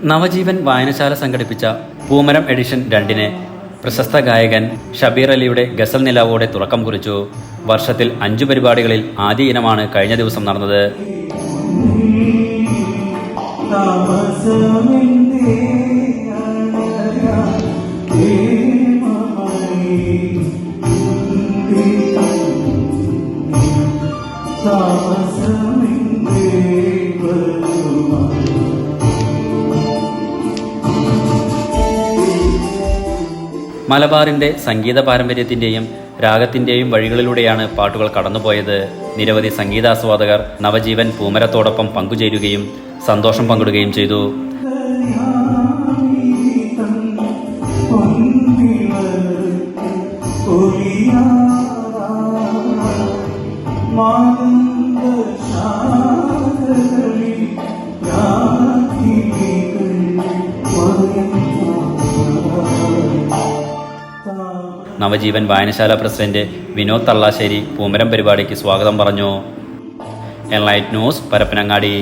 നവജീവൻ വായനശാല സംഘടിപ്പിച്ച പൂമരം എഡിഷൻ 2 പ്രശസ്ത ഗായകൻ ഷബീർ അലിയുടെ ഗസൽ നിലാവോടെ തുടക്കം കുറിച്ചു. വർഷത്തിൽ 5 പരിപാടികളിൽ ആദ്യ ഇനമാണ് കഴിഞ്ഞ ദിവസം നടന്നത്. മലബാറിന്റെ സംഗീത പാരമ്പര്യത്തിന്റെയും രാഗത്തിന്റെയും വഴികളിലൂടെയാണ് പാട്ടുകൾ കടന്നുപോയത്. നിരവധി സംഗീതാസ്വാദകർ നവജീവൻ പൂമരത്തോടൊപ്പം പങ്കുചേരുകയും സന്തോഷം പങ്കിടുകയും ചെയ്തു. നവജീവൻ വായനശാല പ്രസിഡന്റ് വിനോദ് തള്ളാശ്ശേരി പൂമരം പരിപാടിക്ക് സ്വാഗതം പറഞ്ഞു. Enlight news, Parappanangadi.